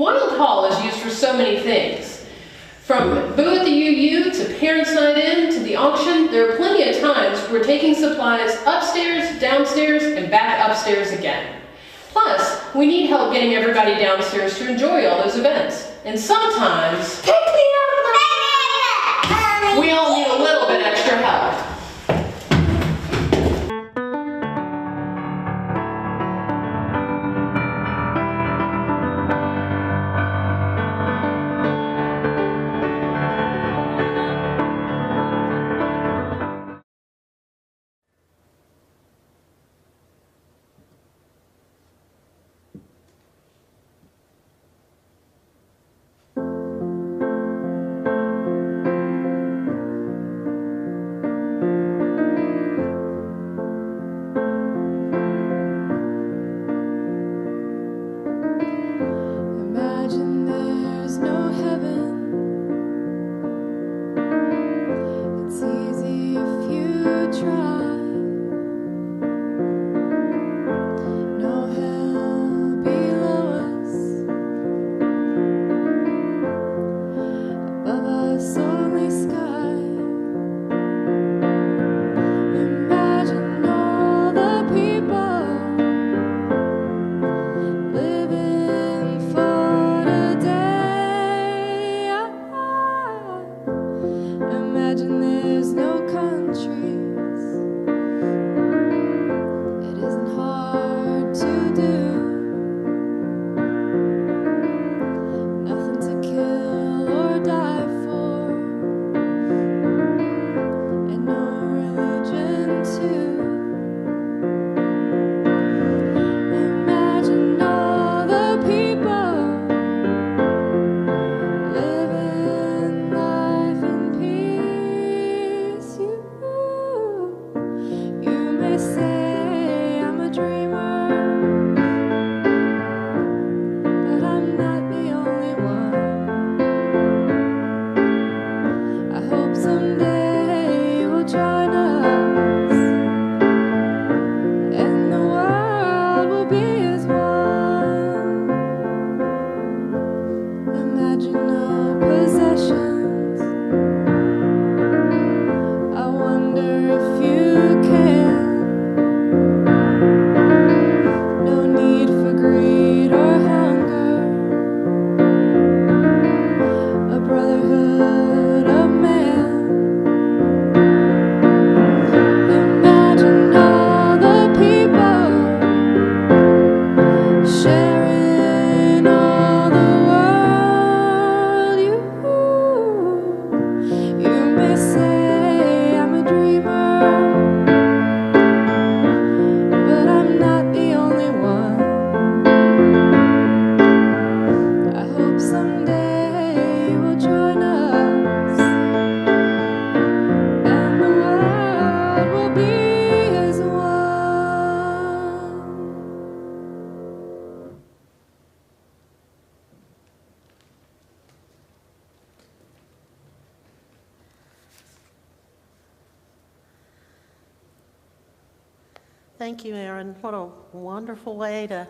Wild Hall is used for so many things. From Boo at the UU to Parents' Night In to the auction, there are plenty of times we're taking supplies upstairs, downstairs, and back upstairs again. Plus, we need help getting everybody downstairs to enjoy all those events. And sometimes, we all need a little bit extra help. Thank you, Aaron. What a wonderful way to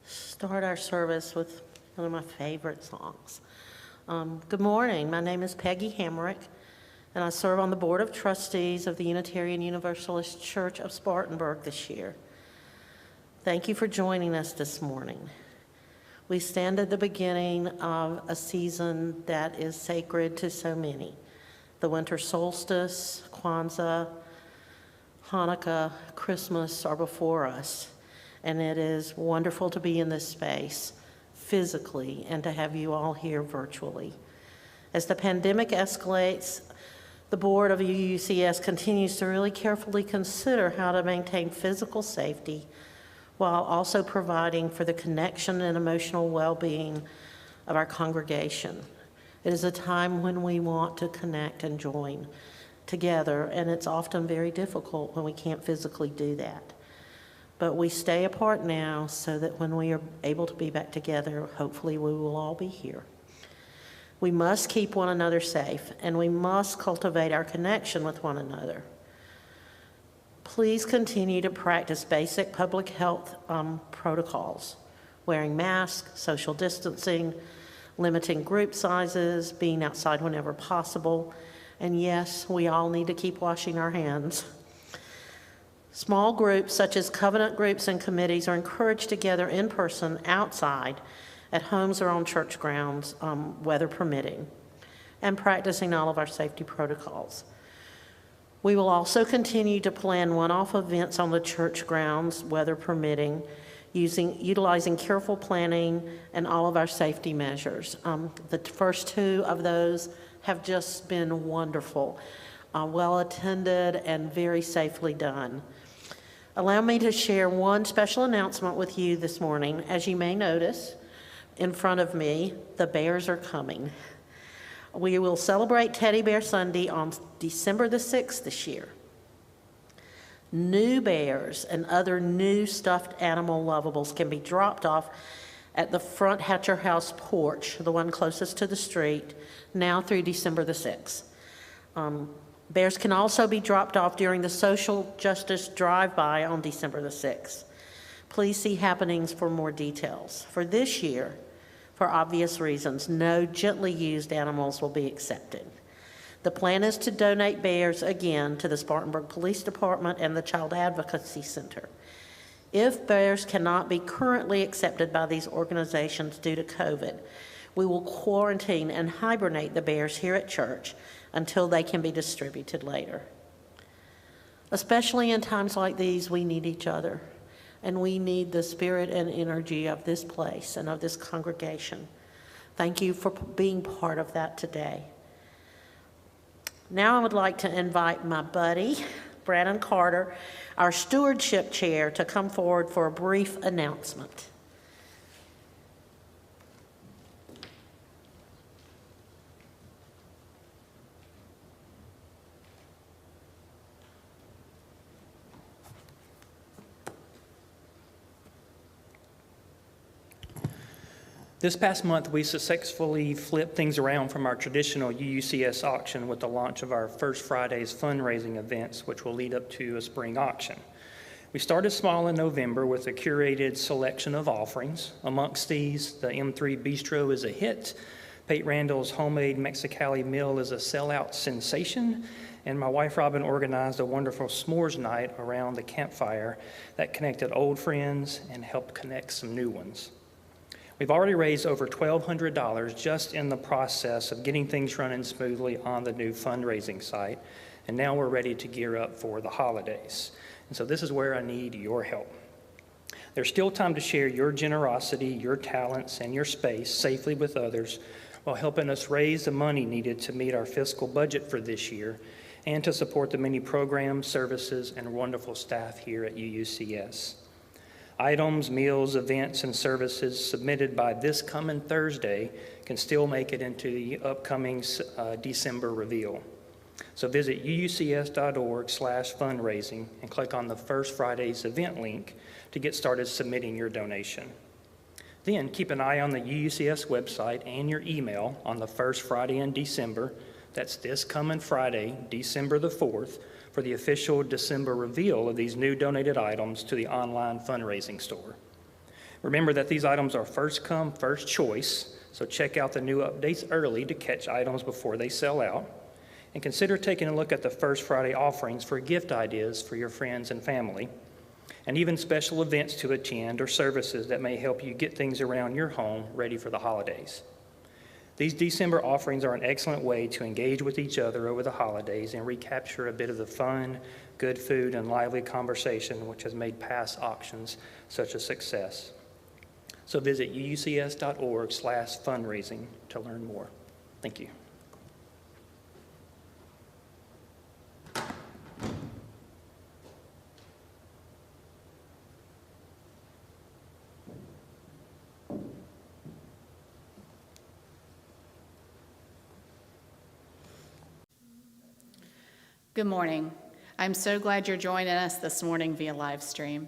start our service with one of my favorite songs. Good morning. My name is Peggy Hamrick, and I serve on the Board of Trustees of the Unitarian Universalist Church of Spartanburg this year. Thank you for joining us this morning. We stand at the beginning of a season that is sacred to so many. The winter solstice, Kwanzaa, Hanukkah, Christmas are before us, and it is wonderful to be in this space physically and to have you all here virtually. As the pandemic escalates, the board of UUCS continues to really carefully consider how to maintain physical safety while also providing for the connection and emotional well-being of our congregation. It is a time when we want to connect and join together, and it's often very difficult when we can't physically do that. But we stay apart now so that when we are able to be back together, hopefully we will all be here. We must keep one another safe, and we must cultivate our connection with one another. Please continue to practice basic public health protocols. wearing masks, social distancing, limiting group sizes, being outside whenever possible, and yes, we all need to keep washing our hands. Small groups such as covenant groups and committees are encouraged to gather in person outside at homes or on church grounds, weather permitting, and practicing all of our safety protocols. We will also continue to plan one-off events on the church grounds, weather permitting, utilizing careful planning and all of our safety measures. The first two of those have just been wonderful, well attended and very safely done. Allow me to share one special announcement with you this morning. As you may notice in front of me, the bears are coming. We will celebrate Teddy Bear Sunday on December the 6th this year. New bears and other new stuffed animal lovables can be dropped off at the front Hatcher House porch, the one closest to the street, now through December the 6th. Bears can also be dropped off during the social justice drive-by on December the 6th. Please see happenings for more details. For this year, for obvious reasons, no gently used animals will be accepted. The plan is to donate bears again to the Spartanburg Police Department and the Child Advocacy Center. If bears cannot be currently accepted by these organizations due to COVID, we will quarantine and hibernate the bears here at church until they can be distributed later. Especially in times like these, we need each other, and we need the spirit and energy of this place and of this congregation. Thank you for being part of that today. Now I would like to invite my buddy, Brandon Carter, our stewardship chair, to come forward for a brief announcement. This past month, we successfully flipped things around from our traditional UUCS auction with the launch of our First Fridays fundraising events, which will lead up to a spring auction. We started small in November with a curated selection of offerings. Amongst these, the M3 Bistro is a hit, Pate Randall's homemade Mexicali meal is a sellout sensation, and my wife Robin organized a wonderful s'mores night around the campfire that connected old friends and helped connect some new ones. We've already raised over $1,200 just in the process of getting things running smoothly on the new fundraising site, and now we're ready to gear up for the holidays. And so this is where I need your help. There's still time to share your generosity, your talents, and your space safely with others while helping us raise the money needed to meet our fiscal budget for this year and to support the many programs, services, and wonderful staff here at UUCS. Items, meals, events, and services submitted by this coming Thursday can still make it into the upcoming December reveal. So visit uucs.org/fundraising and click on the First Fridays event link to get started submitting your donation. Then keep an eye on the UUCS website and your email on the first Friday in December. That's this coming Friday, December the 4th, for the official December reveal of these new donated items to the online fundraising store. Remember that these items are first come, first choice, so check out the new updates early to catch items before they sell out. And consider taking a look at the First Friday offerings for gift ideas for your friends and family, and even special events to attend or services that may help you get things around your home ready for the holidays. These December offerings are an excellent way to engage with each other over the holidays and recapture a bit of the fun, good food, and lively conversation which has made past auctions such a success. So visit uucs.org/fundraising to learn more. Thank you. Good morning. I'm so glad you're joining us this morning via live stream.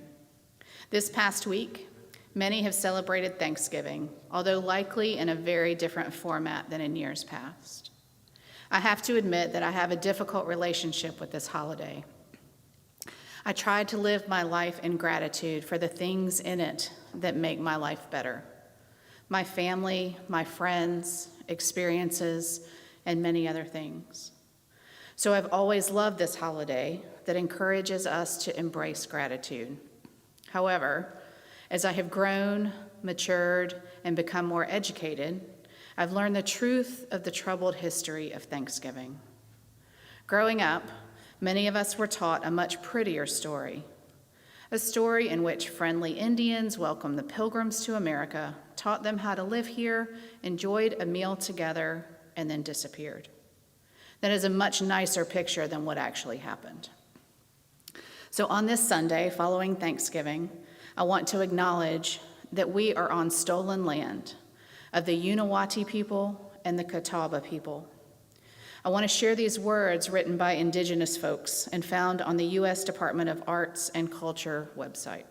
This past week, many have celebrated Thanksgiving, although likely in a very different format than in years past. I have to admit that I have a difficult relationship with this holiday. I tried to live my life in gratitude for the things in it that make my life better. My family, my friends, experiences, and many other things. So I've always loved this holiday that encourages us to embrace gratitude. However, as I have grown, matured, and become more educated, I've learned the truth of the troubled history of Thanksgiving. Growing up, many of us were taught a much prettier story, a story in which friendly Indians welcomed the Pilgrims to America, taught them how to live here, enjoyed a meal together, and then disappeared. That is a much nicer picture than what actually happened. So on this Sunday, following Thanksgiving, I want to acknowledge that we are on stolen land of the Unawati people and the Catawba people. I want to share these words written by Indigenous folks and found on the U.S. Department of Arts and Culture website.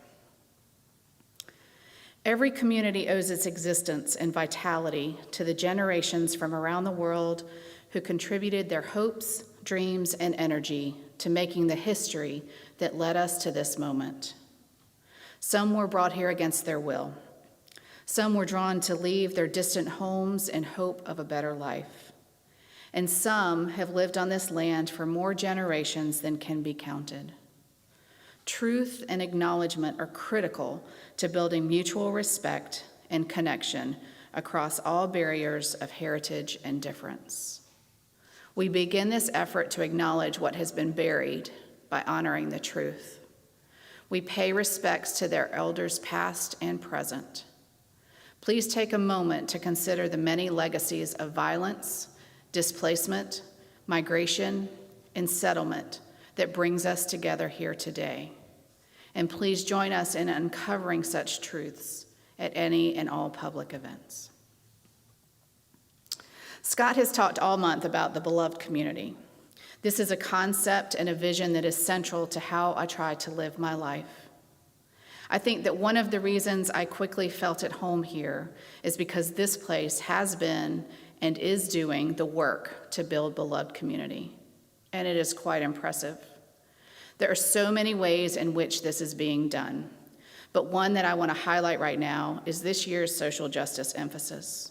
Every community owes its existence and vitality to the generations from around the world who contributed their hopes, dreams, and energy to making the history that led us to this moment. Some were brought here against their will. Some were drawn to leave their distant homes in hope of a better life. And some have lived on this land for more generations than can be counted. Truth and acknowledgement are critical to building mutual respect and connection across all barriers of heritage and difference. We begin this effort to acknowledge what has been buried by honoring the truth. We pay respects to their elders past and present. Please take a moment to consider the many legacies of violence, displacement, migration, and settlement that brings us together here today. And please join us in uncovering such truths at any and all public events. Scott has talked all month about the beloved community. This is a concept and a vision that is central to how I try to live my life. I think that one of the reasons I quickly felt at home here is because this place has been and is doing the work to build beloved community, and it is quite impressive. There are so many ways in which this is being done, but one that I want to highlight right now is this year's social justice emphasis.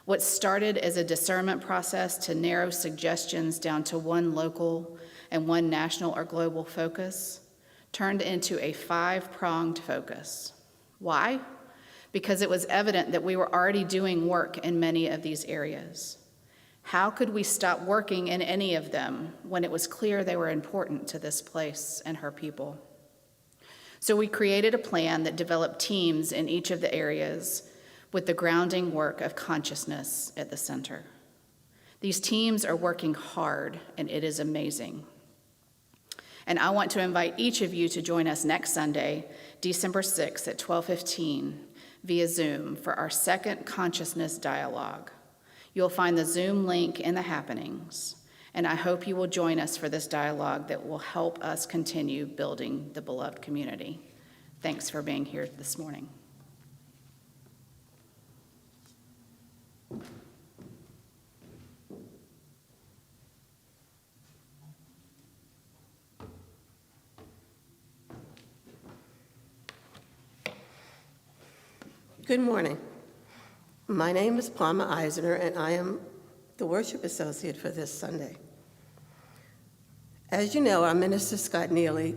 What started as a discernment process to narrow suggestions down to one local and one national or global focus turned into a 5-pronged focus. Why? Because it was evident that we were already doing work in many of these areas. How could we stop working in any of them when it was clear they were important to this place and her people? So we created a plan that developed teams in each of the areas with the grounding work of consciousness at the center. These teams are working hard, and it is amazing. And I want to invite each of you to join us next Sunday, December 6th at 12:15 via Zoom for our second Consciousness Dialogue. You'll find the Zoom link in the happenings, and I hope you will join us for this dialogue that will help us continue building the beloved community. Thanks for being here this morning. Good morning. My name is Palma Eisner, and I am the worship associate for this Sunday. As you know, our minister, Scott Neely,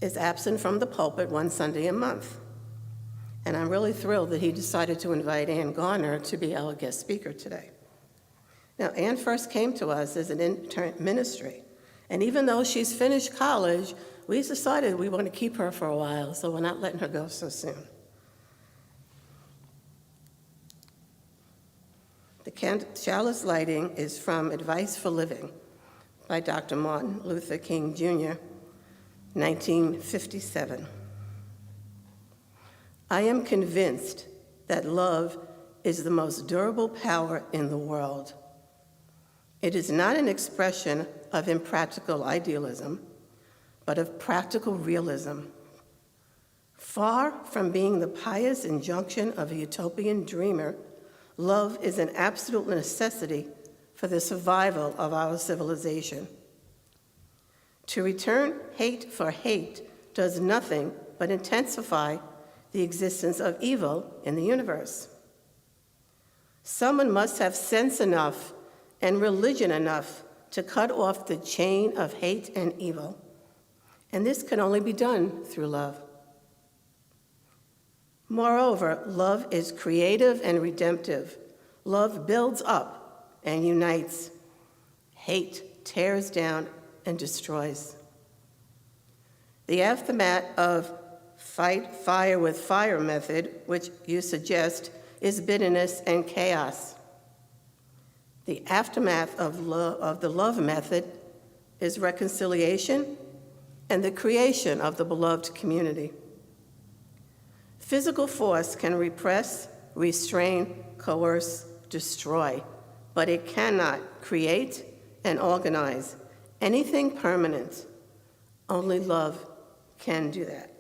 is absent from the pulpit one Sunday a month, and I'm really thrilled that he decided to invite Ann Garner to be our guest speaker today. Now, Ann first came to us as an intern ministry, and even though she's finished college, we decided we want to keep her for a while, so we're not letting her go so soon. The chalice lighting is from Advice for Living by Dr. Martin Luther King, Jr., 1957. I am convinced that love is the most durable power in the world. It is not an expression of impractical idealism, but of practical realism. Far from being the pious injunction of a utopian dreamer, love is an absolute necessity for the survival of our civilization. To return hate for hate does nothing but intensify the existence of evil in the universe. Someone must have sense enough and religion enough to cut off the chain of hate and evil. And this can only be done through love. Moreover, love is creative and redemptive. Love builds up and unites. Hate tears down and destroys. The aftermath of fight fire with fire method, which you suggest, is bitterness and chaos. The aftermath of the love method is reconciliation and the creation of the beloved community. Physical force can repress, restrain, coerce, destroy, but it cannot create and organize anything permanent. Only love can do that.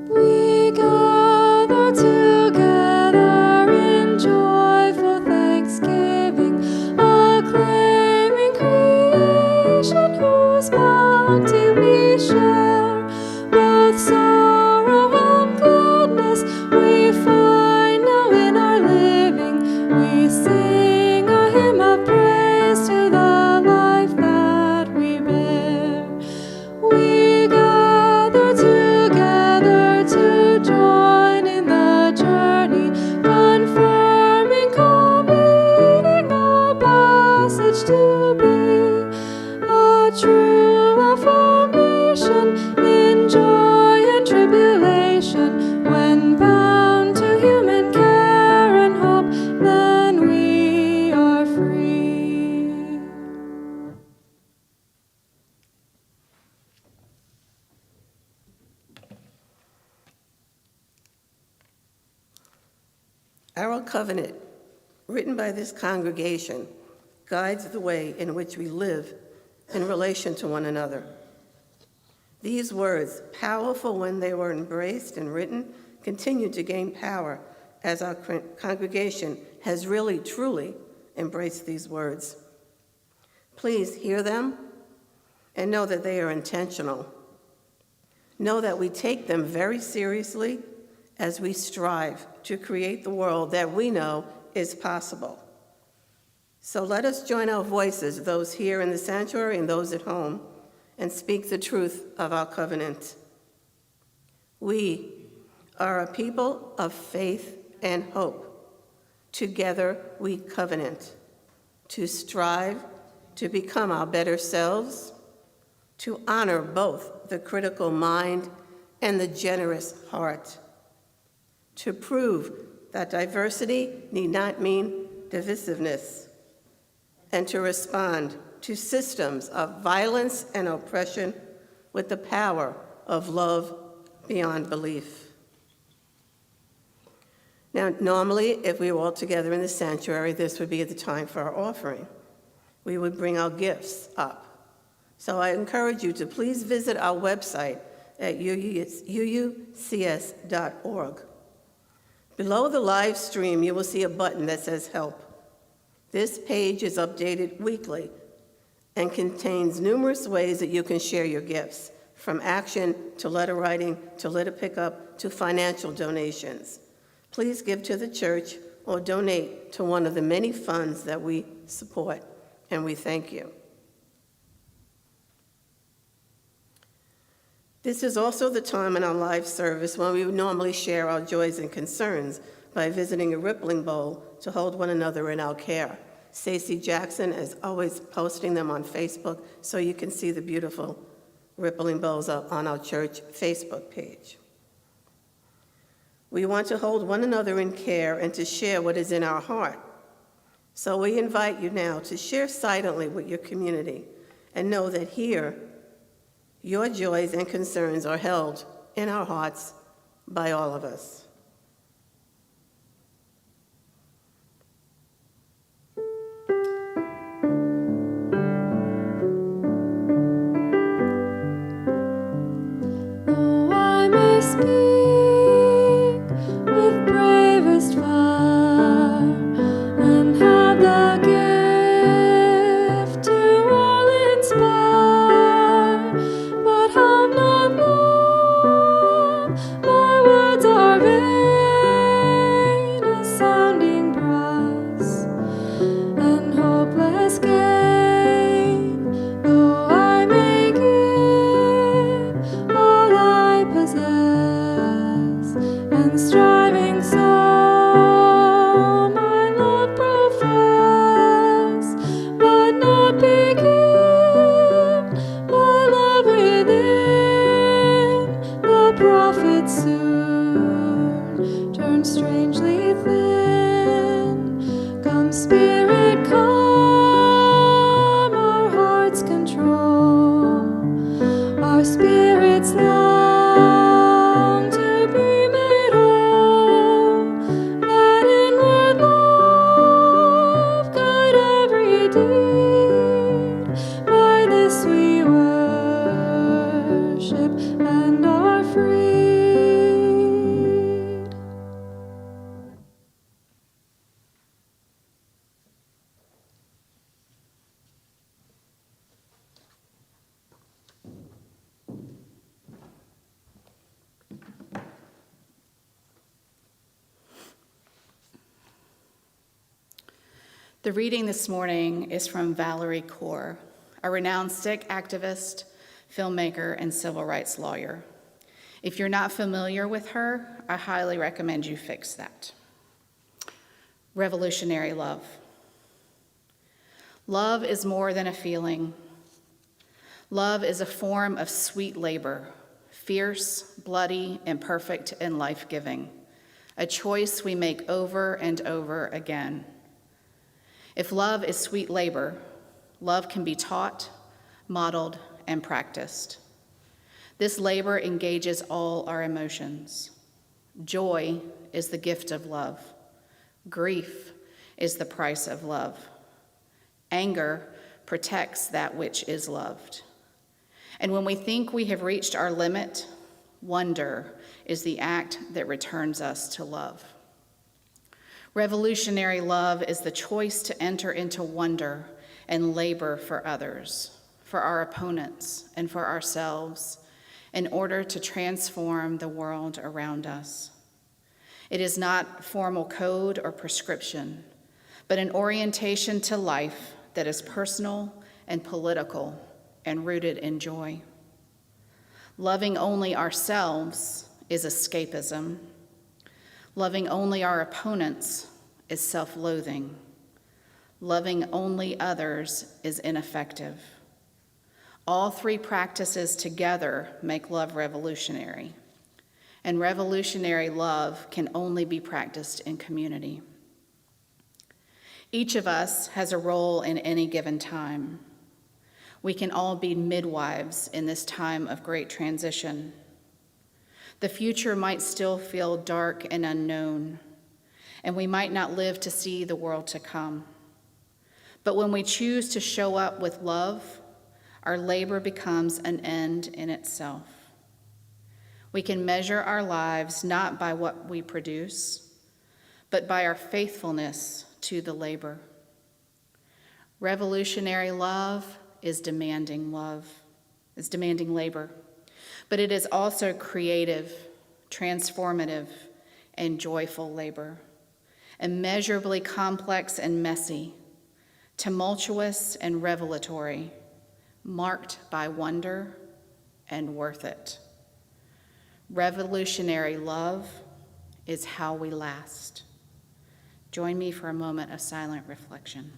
We gather together in joyful thanksgiving, acclaiming creation whose bounty we share. Both sorrow and gladness we find now in our living. We sing a hymn of praise to the life that we bear. We gather together to join in the journey, confirming, committing our passage to be a true affirmation in joy and tribulation. When bound to human care and hope, then we are free. Our covenant, written by this congregation, guides the way in which we live in relation to one another. These words, powerful when they were embraced and written, continue to gain power as our congregation has really, truly embraced these words. Please hear them and know that they are intentional. Know that we take them very seriously as we strive to create the world that we know is possible. So let us join our voices, those here in the sanctuary and those at home, and speak the truth of our covenant. We are a people of faith and hope. Together we covenant to strive to become our better selves, to honor both the critical mind and the generous heart, to prove that diversity need not mean divisiveness, and to respond to systems of violence and oppression with the power of love beyond belief. Now, normally, if we were all together in the sanctuary, this would be the time for our offering. We would bring our gifts up. So I encourage you to please visit our website at uucs.org. Below the live stream, you will see a button that says Help. This page is updated weekly and contains numerous ways that you can share your gifts, from action to letter writing to letter pickup to financial donations. Please give to the church or donate to one of the many funds that we support, and we thank you. This is also the time in our live service when we would normally share our joys and concerns by visiting a rippling bowl to hold one another in our care. Stacey Jackson is always posting them on Facebook so you can see the beautiful rippling bowls up on our church Facebook page. We want to hold one another in care and to share what is in our heart. So we invite you now to share silently with your community and know that here, your joys and concerns are held in our hearts by all of us. Though I may speak The reading this morning is from Valerie Kaur, a renowned Sikh activist, filmmaker, and civil rights lawyer. If you're not familiar with her, I highly recommend you fix that. Revolutionary love. Love is more than a feeling. Love is a form of sweet labor, fierce, bloody, imperfect, and life-giving, a choice we make over and over again. If love is sweet labor, love can be taught, modeled, and practiced. This labor engages all our emotions. Joy is the gift of love. Grief is the price of love. Anger protects that which is loved. And when we think we have reached our limit, wonder is the act that returns us to love. Revolutionary love is the choice to enter into wonder and labor for others, for our opponents, and for ourselves, in order to transform the world around us. It is not formal code or prescription, but an orientation to life that is personal and political and rooted in joy. Loving only ourselves is escapism. Loving only our opponents is self-loathing. Loving only others is ineffective. All three practices together make love revolutionary. And revolutionary love can only be practiced in community. Each of us has a role in any given time. We can all be midwives in this time of great transition. The future might still feel dark and unknown, and we might not live to see the world to come. But when we choose to show up with love, our labor becomes an end in itself. We can measure our lives not by what we produce, but by our faithfulness to the labor. Revolutionary love is demanding labor, but it is also creative, transformative, and joyful labor, immeasurably complex and messy, tumultuous and revelatory, marked by wonder and worth it. Revolutionary love is how we last. Join me for a moment of silent reflection.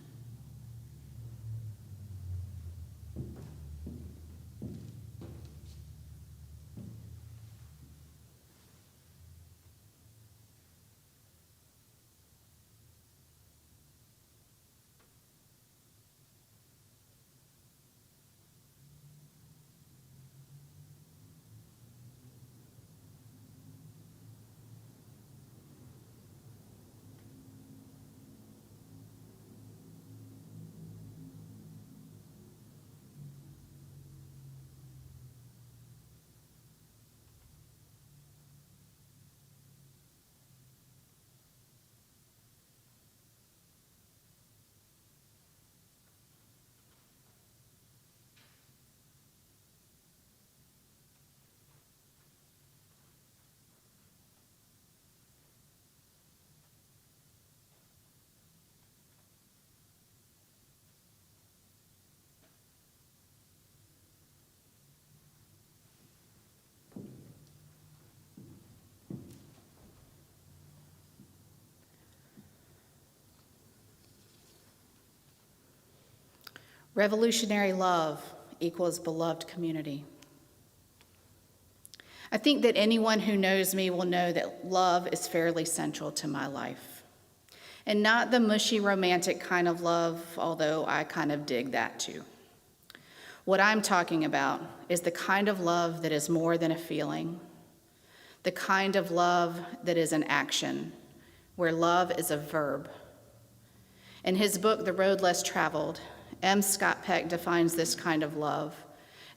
Revolutionary love equals beloved community. I think that anyone who knows me will know that love is fairly central to my life. And not the mushy romantic kind of love, although I kind of dig that too. What I'm talking about is the kind of love that is more than a feeling, the kind of love that is an action, where love is a verb. In his book, The Road Less Traveled, M. Scott Peck defines this kind of love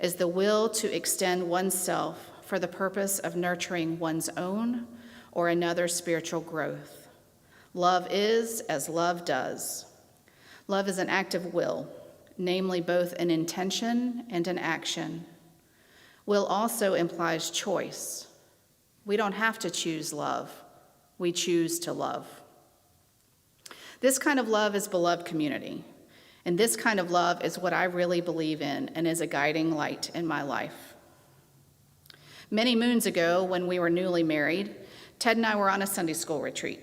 as the will to extend oneself for the purpose of nurturing one's own or another's spiritual growth. Love is as love does. Love is an act of will, namely both an intention and an action. Will also implies choice. We don't have to choose love. We choose to love. This kind of love is beloved community. And this kind of love is what I really believe in and is a guiding light in my life. Many moons ago, when we were newly married, Ted and I were on a Sunday school retreat.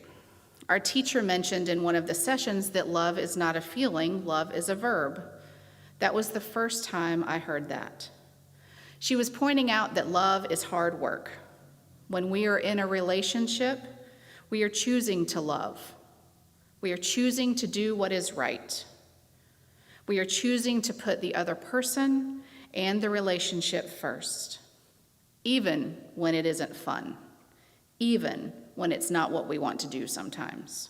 Our teacher mentioned in one of the sessions that love is not a feeling, love is a verb. That was the first time I heard that. She was pointing out that love is hard work. When we are in a relationship, we are choosing to love. We are choosing to do what is right. We are choosing to put the other person and the relationship first, even when it isn't fun, even when it's not what we want to do sometimes.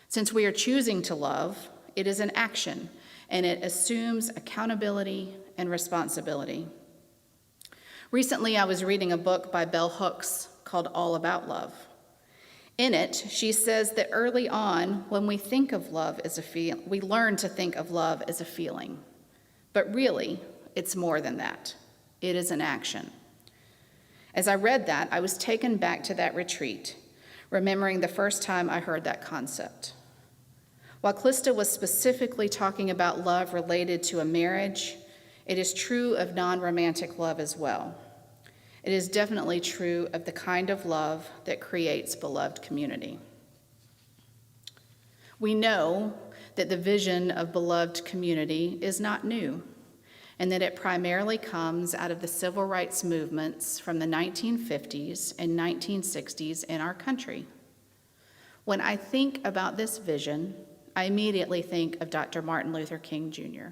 Since we are choosing to love, it is an action, and it assumes accountability and responsibility. Recently, I was reading a book by Bell Hooks called All About Love. In it, she says that early on, when we think of love as we learn to think of love as a feeling. But really, it's more than that. It is an action. As I read that, I was taken back to that retreat, remembering the first time I heard that concept. While Calista was specifically talking about love related to a marriage, it is true of non-romantic love as well. It is definitely true of the kind of love that creates beloved community. We know that the vision of beloved community is not new, and that it primarily comes out of the civil rights movements from the 1950s and 1960s in our country. When I think about this vision, I immediately think of Dr. Martin Luther King Jr.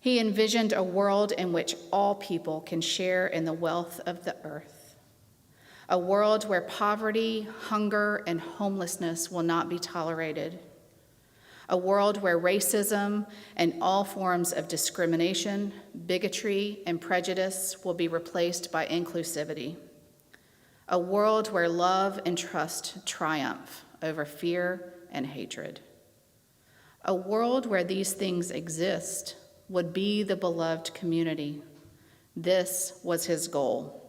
He envisioned a world in which all people can share in the wealth of the earth, a world where poverty, hunger, and homelessness will not be tolerated, a world where racism and all forms of discrimination, bigotry, and prejudice will be replaced by inclusivity, a world where love and trust triumph over fear and hatred, a world where these things exist would be the beloved community. This was his goal.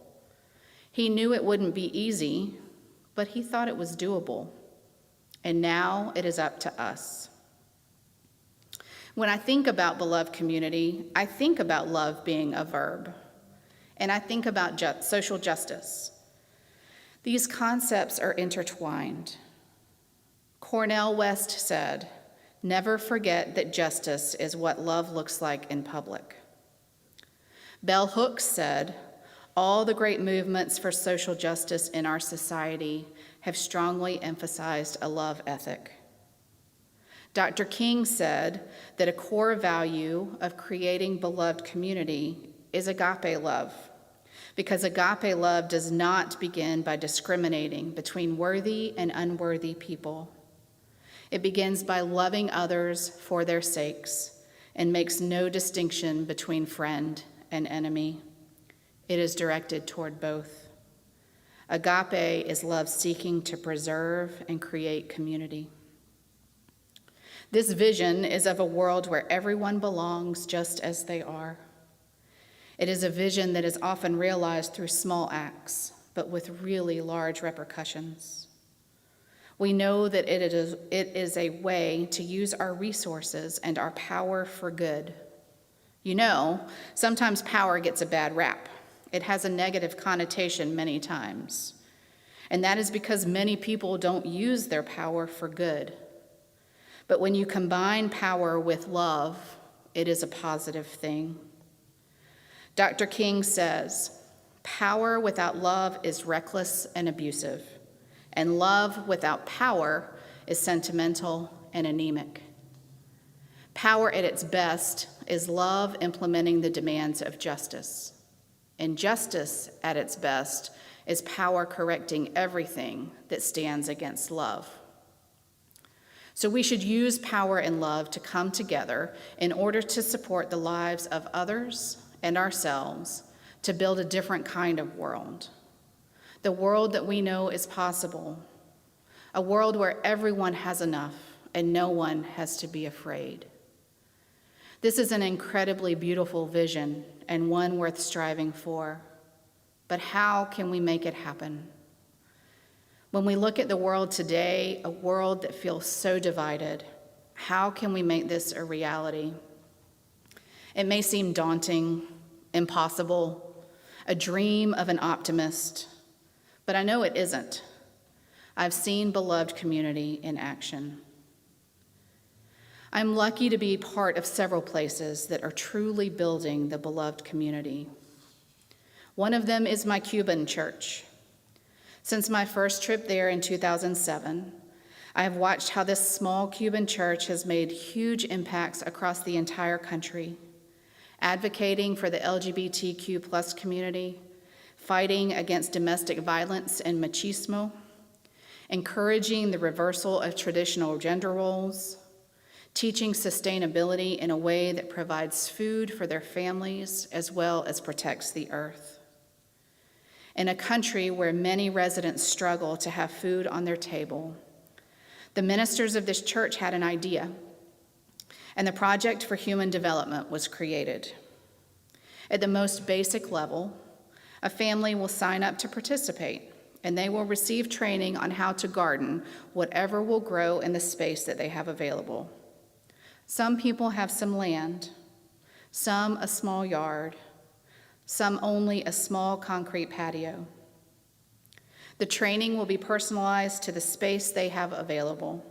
He knew it wouldn't be easy, but he thought it was doable. And now it is up to us. When I think about beloved community, I think about love being a verb, and I think about social justice. These concepts are intertwined. Cornel West said, "Never forget that justice is what love looks like in public." Bell Hooks said, "All the great movements for social justice in our society have strongly emphasized a love ethic." Dr. King said that a core value of creating beloved community is agape love, because agape love does not begin by discriminating between worthy and unworthy people. It begins by loving others for their sakes and makes no distinction between friend and enemy. It is directed toward both. Agape is love seeking to preserve and create community. This vision is of a world where everyone belongs just as they are. It is a vision that is often realized through small acts, but with really large repercussions. We know that it is a way to use our resources and our power for good. You know, sometimes power gets a bad rap. It has a negative connotation many times. And that is because many people don't use their power for good. But when you combine power with love, it is a positive thing. Dr. King says, "Power without love is reckless and abusive, and love without power is sentimental and anemic." Power at its best is love implementing the demands of justice. And justice at its best is power correcting everything that stands against love. So we should use power and love to come together in order to support the lives of others and ourselves to build a different kind of world. The world that we know is possible. A world where everyone has enough and no one has to be afraid. This is an incredibly beautiful vision and one worth striving for. But how can we make it happen? When we look at the world today, a world that feels so divided, how can we make this a reality? It may seem daunting, impossible, a dream of an optimist, but I know it isn't. I've seen beloved community in action. I'm lucky to be part of several places that are truly building the beloved community. One of them is my Cuban church. Since my first trip there in 2007, I have watched how this small Cuban church has made huge impacts across the entire country, advocating for the LGBTQ+ community, fighting against domestic violence and machismo, encouraging the reversal of traditional gender roles, teaching sustainability in a way that provides food for their families as well as protects the earth. In a country where many residents struggle to have food on their table, the ministers of this church had an idea, and the Project for Human Development was created. At the most basic level, a family will sign up to participate, and they will receive training on how to garden whatever will grow in the space that they have available. Some people have some land, some a small yard, some only a small concrete patio. The training will be personalized to the space they have available.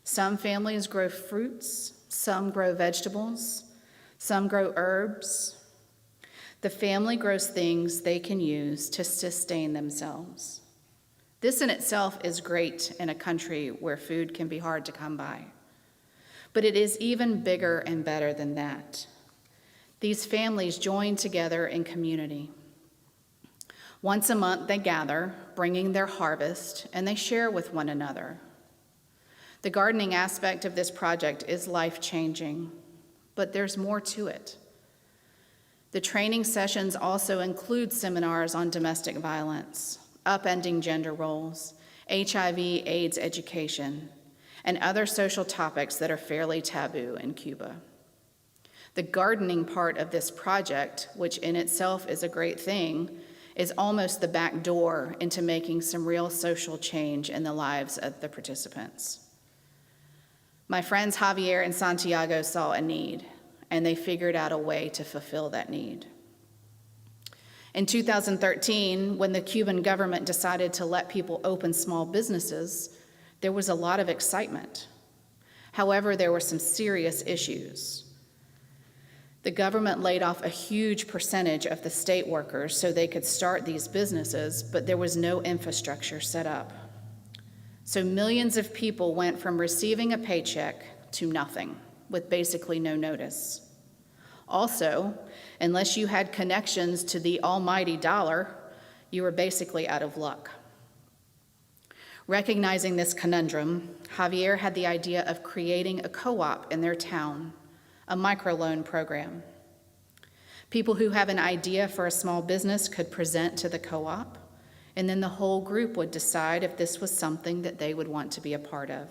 Some families grow fruits, some grow vegetables, some grow herbs. The family grows things they can use to sustain themselves. This in itself is great in a country where food can be hard to come by. But it is even bigger and better than that. These families join together in community. Once a month, they gather, bringing their harvest, and they share with one another. The gardening aspect of this project is life-changing, but there's more to it. The training sessions also include seminars on domestic violence, upending gender roles, HIV/AIDS education, and other social topics that are fairly taboo in Cuba. The gardening part of this project, which in itself is a great thing, is almost the back door into making some real social change in the lives of the participants. My friends Javier and Santiago saw a need, and they figured out a way to fulfill that need. In 2013, when the Cuban government decided to let people open small businesses, there was a lot of excitement. However, there were some serious issues. The government laid off a huge percentage of the state workers so they could start these businesses, but there was no infrastructure set up. So millions of people went from receiving a paycheck to nothing, with basically no notice. Also, unless you had connections to the almighty dollar, you were basically out of luck. Recognizing this conundrum, Javier had the idea of creating a co-op in their town, a microloan program. People who have an idea for a small business could present to the co-op, and then the whole group would decide if this was something that they would want to be a part of.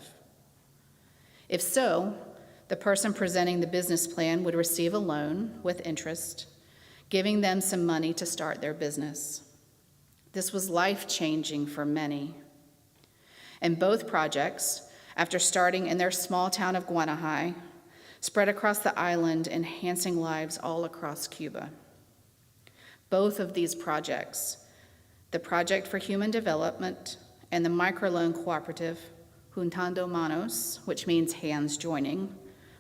If so, the person presenting the business plan would receive a loan with interest, giving them some money to start their business. This was life-changing for many. And both projects, after starting in their small town of Guanajay, spread across the island, enhancing lives all across Cuba. Both of these projects, the Project for Human Development and the microloan cooperative, Juntando Manos, which means hands joining,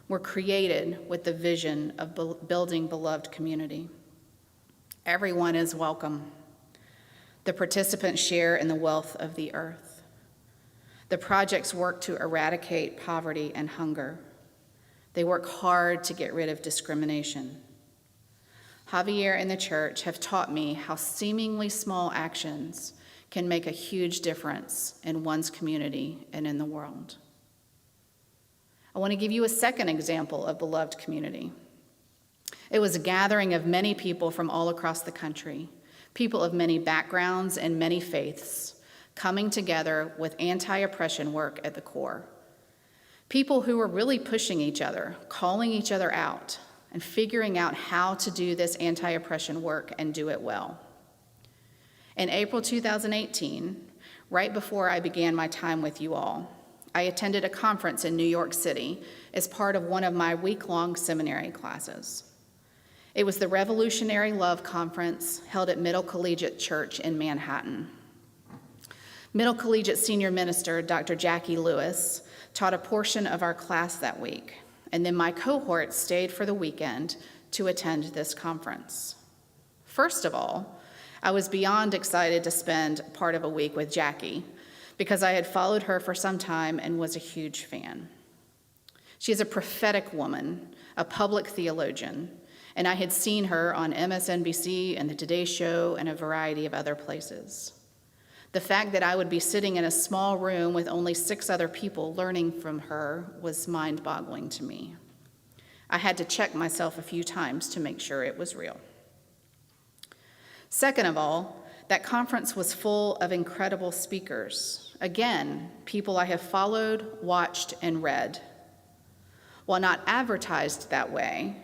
were created with the vision of building beloved community. Everyone is welcome. The participants share in the wealth of the earth. The projects work to eradicate poverty and hunger. They work hard to get rid of discrimination. Javier and the church have taught me how seemingly small actions can make a huge difference in one's community and in the world. I want to give you a second example of beloved community. It was a gathering of many people from all across the country, people of many backgrounds and many faiths, coming together with anti-oppression work at the core. People who were really pushing each other, calling each other out, and figuring out how to do this anti-oppression work and do it well. In April 2018, right before I began my time with you all, I attended a conference in New York City as part of one of my week-long seminary classes. It was the Revolutionary Love Conference held at Middle Collegiate Church in Manhattan. Middle Collegiate Senior Minister Dr. Jackie Lewis taught a portion of our class that week, and then my cohort stayed for the weekend to attend this conference. First of all, I was beyond excited to spend part of a week with Jackie because I had followed her for some time and was a huge fan. She is a prophetic woman, a public theologian, and I had seen her on MSNBC and the Today Show and a variety of other places. The fact that I would be sitting in a small room with only 6 other people learning from her was mind-boggling to me. I had to check myself a few times to make sure it was real. Second of all, that conference was full of incredible speakers. Again, people I have followed, watched, and read. While not advertised that way,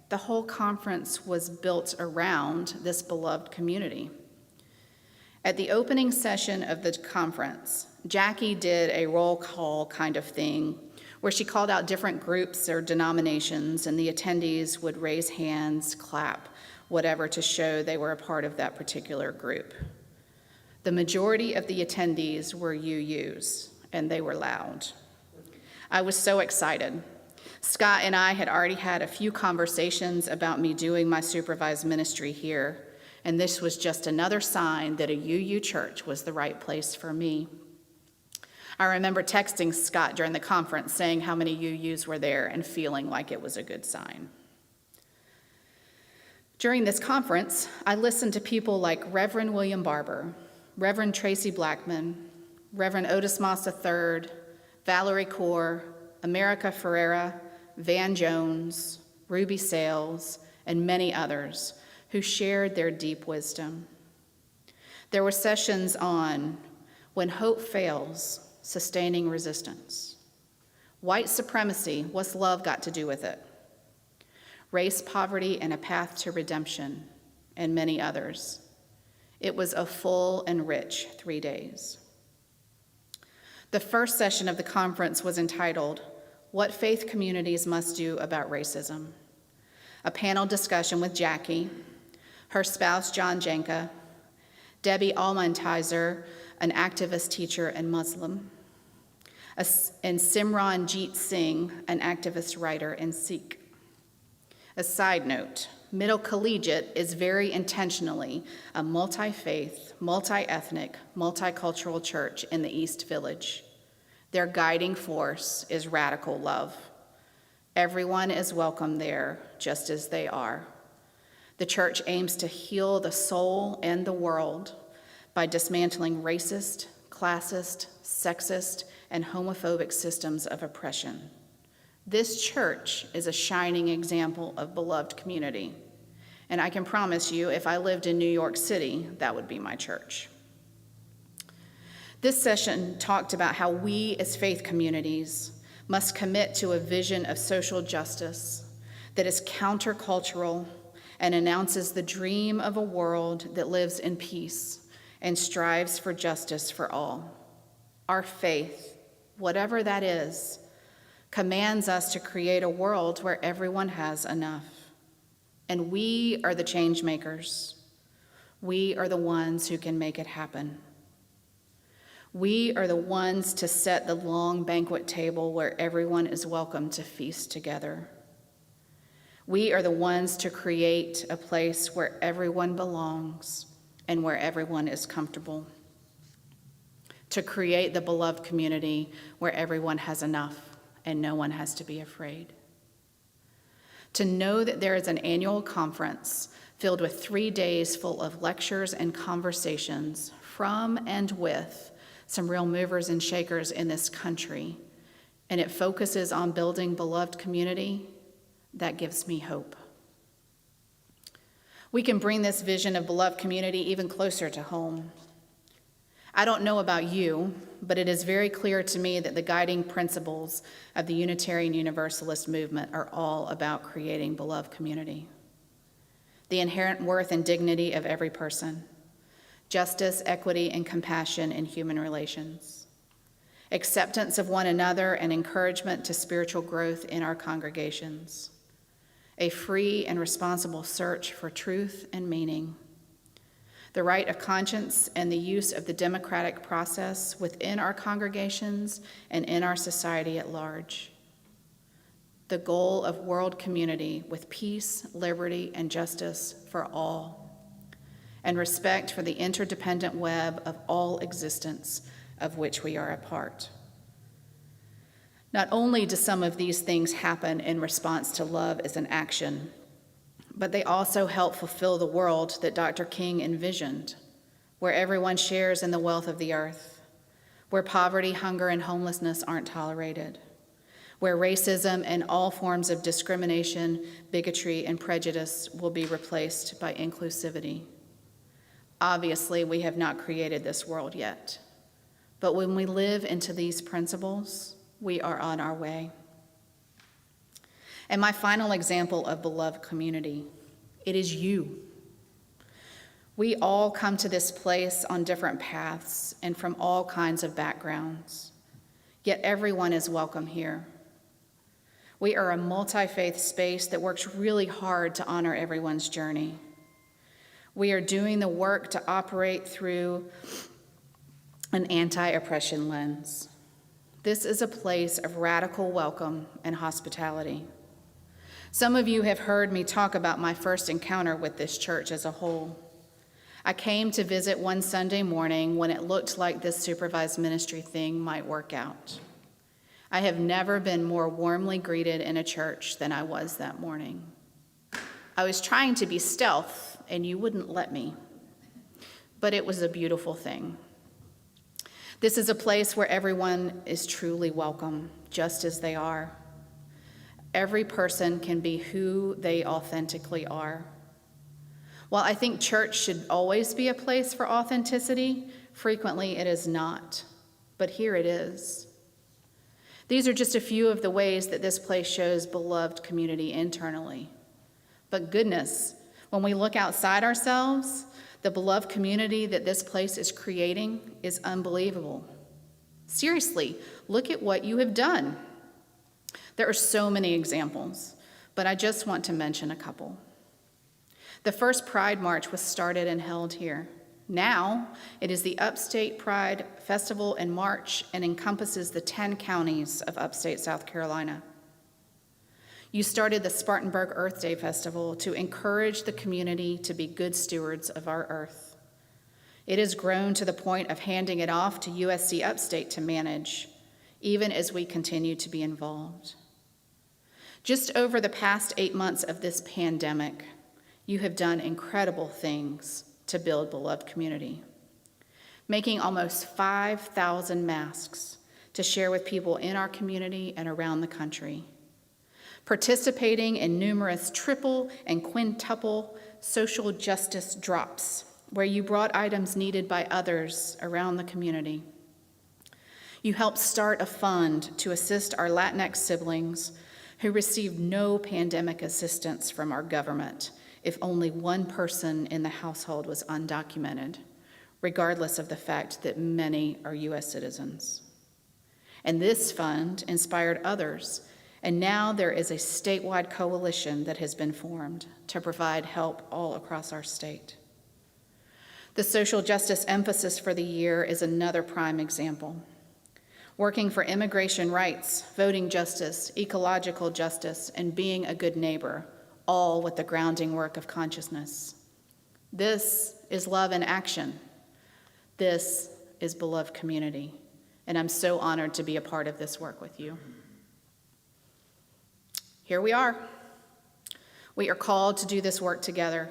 the whole conference was built around this beloved community. At the opening session of the conference, Jackie did a roll call kind of thing where she called out different groups or denominations, and the attendees would raise hands, clap, whatever, to show they were a part of that particular group. The majority of the attendees were UUs, and they were loud. I was so excited. Scott and I had already had a few conversations about me doing my supervised ministry here, and this was just another sign that a UU church was the right place for me. I remember texting Scott during the conference saying how many UUs were there and feeling like it was a good sign. During this conference, I listened to people like Reverend William Barber, Reverend Tracy Blackman, Reverend Otis Moss III, Valerie Kaur, America Ferrera, Van Jones, Ruby Sales, and many others who shared their deep wisdom. There were sessions on When Hope Fails, Sustaining Resistance, White Supremacy, What's Love Got to Do with It, Race, Poverty, and a Path to Redemption, and many others. It was a full and rich 3 days. The first session of the conference was entitled, What Faith Communities Must Do About Racism, a panel discussion with Jackie, her spouse John Janka, Debbie Almantizer, an activist teacher and Muslim, and Simran Jeet Singh, an activist writer and Sikh. A side note, Middle Collegiate is very intentionally a multi-faith, multi-ethnic, multicultural church in the East Village. Their guiding force is radical love. Everyone is welcome there, just as they are. The church aims to heal the soul and the world by dismantling racist, classist, sexist, and homophobic systems of oppression. This church is a shining example of beloved community, and I can promise you, if I lived in New York City, that would be my church. This session talked about how we as faith communities must commit to a vision of social justice that is countercultural and announces the dream of a world that lives in peace and strives for justice for all. Our faith, whatever that is, commands us to create a world where everyone has enough. And we are the change makers. We are the ones who can make it happen. We are the ones to set the long banquet table where everyone is welcome to feast together. We are the ones to create a place where everyone belongs and where everyone is comfortable. To create the beloved community where everyone has enough and no one has to be afraid. To know that there is an annual conference filled with 3 days full of lectures and conversations from and with some real movers and shakers in this country, and it focuses on building beloved community, that gives me hope. We can bring this vision of beloved community even closer to home. I don't know about you, but it is very clear to me that the guiding principles of the Unitarian Universalist movement are all about creating beloved community. The inherent worth and dignity of every person, justice, equity, and compassion in human relations, acceptance of one another and encouragement to spiritual growth in our congregations, a free and responsible search for truth and meaning, the right of conscience and the use of the democratic process within our congregations and in our society at large, the goal of world community with peace, liberty, and justice for all, and respect for the interdependent web of all existence of which we are a part. Not only do some of these things happen in response to love as an action, but they also help fulfill the world that Dr. King envisioned, where everyone shares in the wealth of the earth, where poverty, hunger, and homelessness aren't tolerated, where racism and all forms of discrimination, bigotry, and prejudice will be replaced by inclusivity. Obviously, we have not created this world yet, but when we live into these principles, we are on our way. And my final example of beloved community, it is you. We all come to this place on different paths and from all kinds of backgrounds, yet everyone is welcome here. We are a multi-faith space that works really hard to honor everyone's journey. We are doing the work to operate through an anti-oppression lens. This is a place of radical welcome and hospitality. Some of you have heard me talk about my first encounter with this church as a whole. I came to visit one Sunday morning when it looked like this supervised ministry thing might work out. I have never been more warmly greeted in a church than I was that morning. I was trying to be stealth, and you wouldn't let me. But it was a beautiful thing. This is a place where everyone is truly welcome, just as they are. Every person can be who they authentically are. While I think church should always be a place for authenticity, frequently it is not. But here it is. These are just a few of the ways that this place shows beloved community internally. But goodness, when we look outside ourselves, the beloved community that this place is creating is unbelievable. Seriously, look at what you have done. There are so many examples, but I just want to mention a couple. The first Pride March was started and held here. Now, it is the Upstate Pride Festival and March and encompasses the 10 counties of upstate South Carolina. You started the Spartanburg Earth Day Festival to encourage the community to be good stewards of our earth. It has grown to the point of handing it off to USC Upstate to manage, even as we continue to be involved. Just over the past 8 months of this pandemic, you have done incredible things to build beloved community, making almost 5,000 masks to share with people in our community and around the country, participating in numerous triple and quintuple social justice drops, where you brought items needed by others around the community. You helped start a fund to assist our Latinx siblings who received no pandemic assistance from our government if only one person in the household was undocumented, regardless of the fact that many are U.S. citizens. And this fund inspired others, and now there is a statewide coalition that has been formed to provide help all across our state. The social justice emphasis for the year is another prime example. Working for immigration rights, voting justice, ecological justice, and being a good neighbor, all with the grounding work of consciousness. This is love in action. This is beloved community, and I'm so honored to be a part of this work with you. Here we are. We are called to do this work together,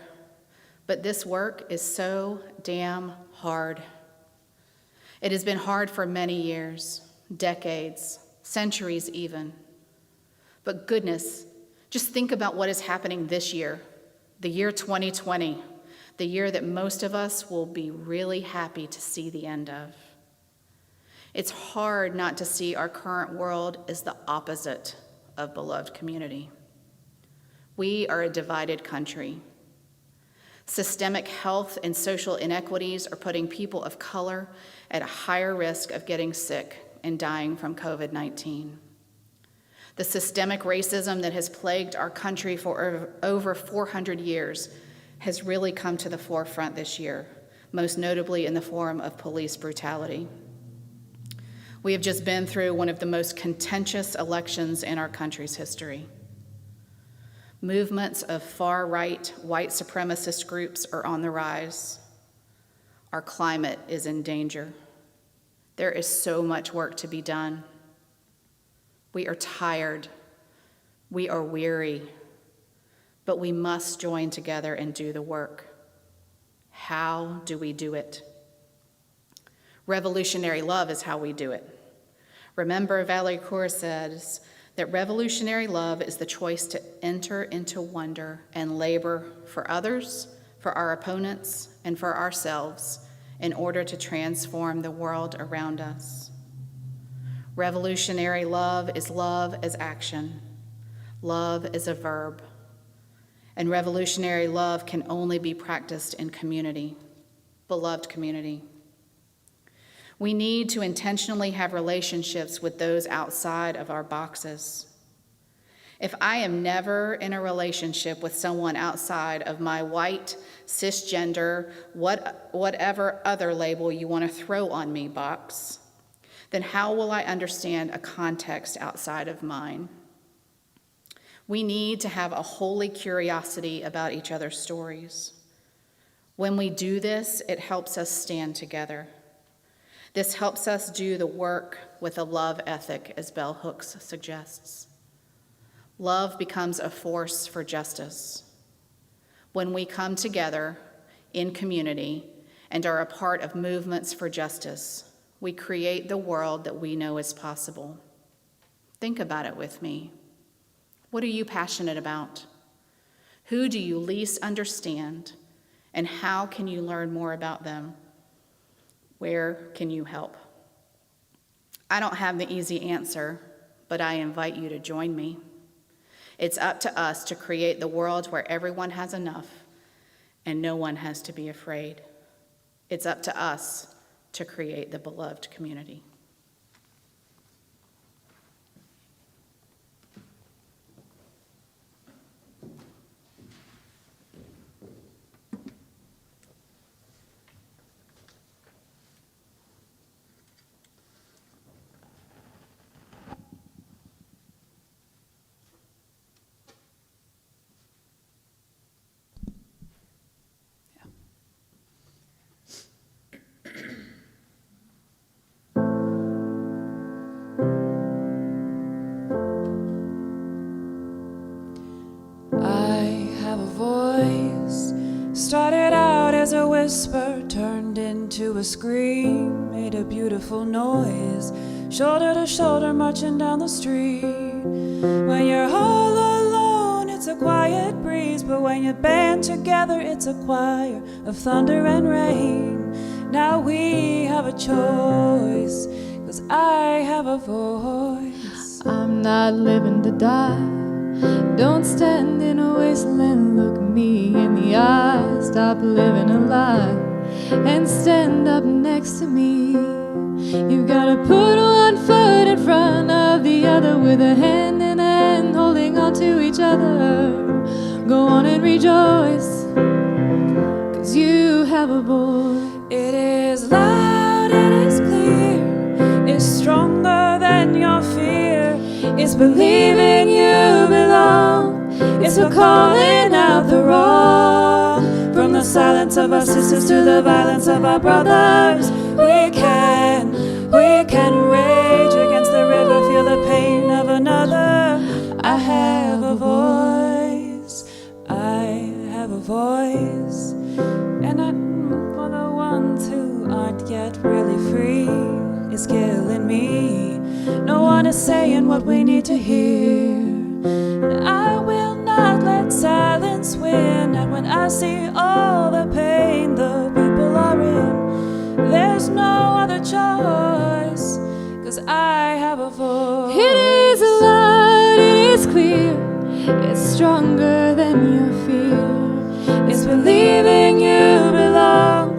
but this work is so damn hard. It has been hard for many years, decades, centuries even. But goodness, just think about what is happening this year, the year 2020, the year that most of us will be really happy to see the end of. It's hard not to see our current world as the opposite of beloved community. We are a divided country. Systemic health and social inequities are putting people of color at a higher risk of getting sick and dying from COVID-19. The systemic racism that has plagued our country for over 400 years has really come to the forefront this year, most notably in the form of police brutality. We have just been through one of the most contentious elections in our country's history. Movements of far-right white supremacist groups are on the rise. Our climate is in danger. There is so much work to be done. We are tired. We are weary. But we must join together and do the work. How do we do it? Revolutionary love is how we do it. Remember, Valerie Kaur says that revolutionary love is the choice to enter into wonder and labor for others, for our opponents, and for ourselves in order to transform the world around us. Revolutionary love as action. Love is a verb. And revolutionary love can only be practiced in community, beloved community. We need to intentionally have relationships with those outside of our boxes. If I am never in a relationship with someone outside of my white, cisgender, whatever other label you want to throw on me box, then how will I understand a context outside of mine? We need to have a holy curiosity about each other's stories. When we do this, it helps us stand together. This helps us do the work with a love ethic, as Bell Hooks suggests. Love becomes a force for justice. When we come together in community and are a part of movements for justice, we create the world that we know is possible. Think about it with me. What are you passionate about? Who do you least understand? And how can you learn more about them? Where can you help? I don't have the easy answer, but I invite you to join me. It's up to us to create the world where everyone has enough and no one has to be afraid. It's up to us to create the beloved community. Started out as a whisper, turned into a scream, made a beautiful noise, shoulder to shoulder marching down the street. When you're all alone, it's a quiet breeze, but when you band together, it's a choir of thunder and rain. Now we have a choice, 'cause I have a voice. I'm not living to die. Don't stand in a wasteland, look me in the eye. Stop living a lie and stand up next to me. You gotta put one foot in front of the other, with a hand in hand holding on to each other. Go on and rejoice, 'cause you have a voice. It is loud, it is clear, it's stronger than your fear. It's believing you belong, it's for calling out the wrong. From the silence of our sisters to the violence of our brothers, we can rage against the river, feel the pain of another. I have a voice, I have a voice. And for the ones who aren't yet really free, it's killing me. No one is saying what we need to hear. And I will not let silence win. And when I see all the pain the people are in, there's no other choice, 'cause I have a voice. It is loud, it is clear, it's stronger than your fear. It's believing you belong.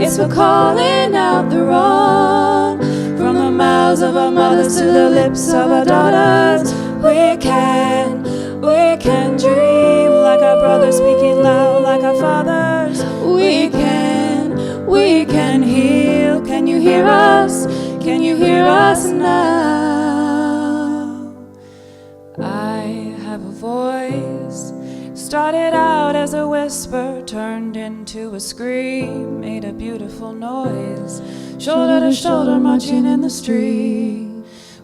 It's for calling out the wrong. From the mouths of our mothers to the lips of our daughters, we can dream like our brothers, speaking loud like our fathers. We can heal. Can you hear us? Can you hear us now? I have a voice. Started out as a whisper, turned into a scream, made a beautiful noise, shoulder to shoulder marching in the street.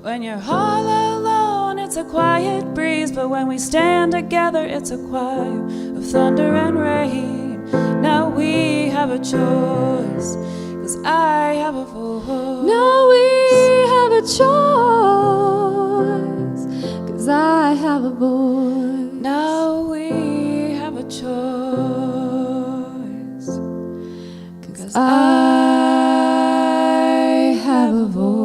When you're all alone, it's a quiet breeze, but when we stand together, it's a choir of thunder and rain. Now we have a choice, 'cause I have a voice. Now we have a choice, 'cause I have a voice. Now we have a choice, 'cause I have a voice.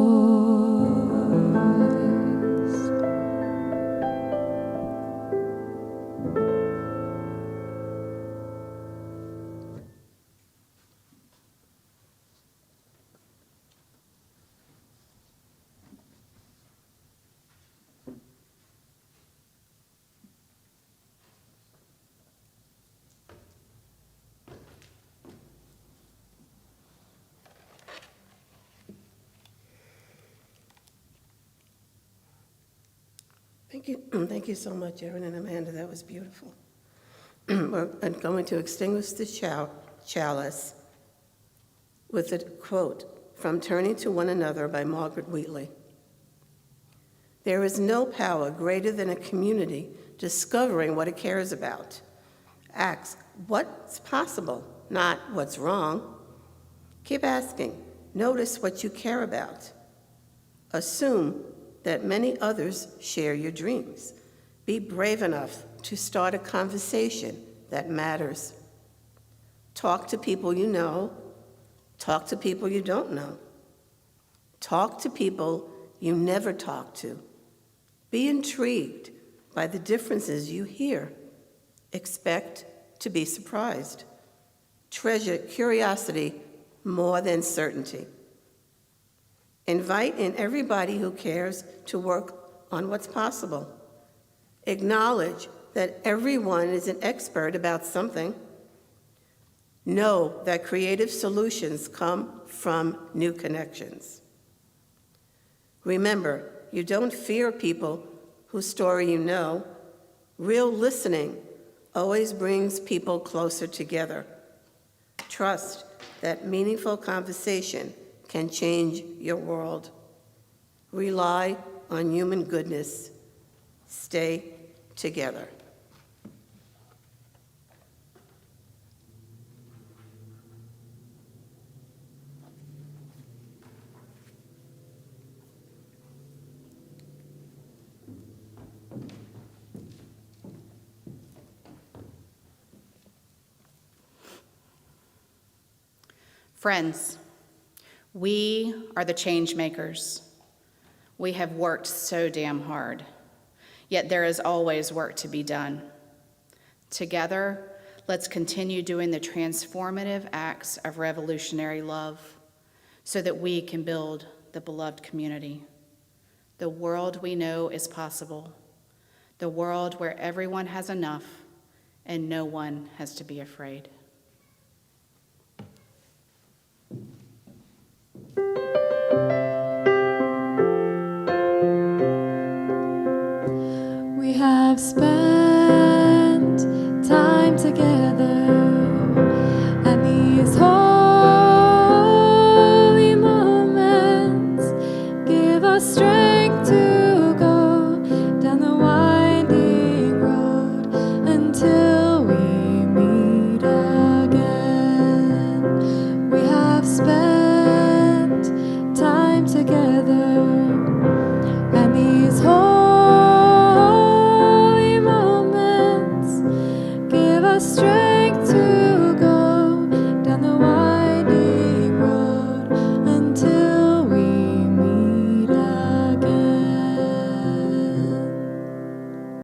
Thank you so much, Erin and Amanda. That was beautiful. We're going to extinguish the chalice with a quote from Turning to One Another by Margaret Wheatley. There is no power greater than a community discovering what it cares about. Ask what's possible, not what's wrong. Keep asking. Notice what you care about. Assume that many others share your dreams. Be brave enough to start a conversation that matters. Talk to people you know. Talk to people you don't know. Talk to people you never talk to. Be intrigued by the differences you hear. Expect to be surprised. Treasure curiosity more than certainty. Invite in everybody who cares to work on what's possible. Acknowledge that everyone is an expert about something. Know that creative solutions come from new connections. Remember, you don't fear people whose story you know. Real listening always brings people closer together. Trust that meaningful conversation can change your world. Rely on human goodness. Stay together. Friends, we are the change makers. We have worked so damn hard, yet there is always work to be done. Together, let's continue doing the transformative acts of revolutionary love so that we can build the beloved community, the world we know is possible, the world where everyone has enough and no one has to be afraid. We have spent time together, and these holy moments give us strength to go down the winding road until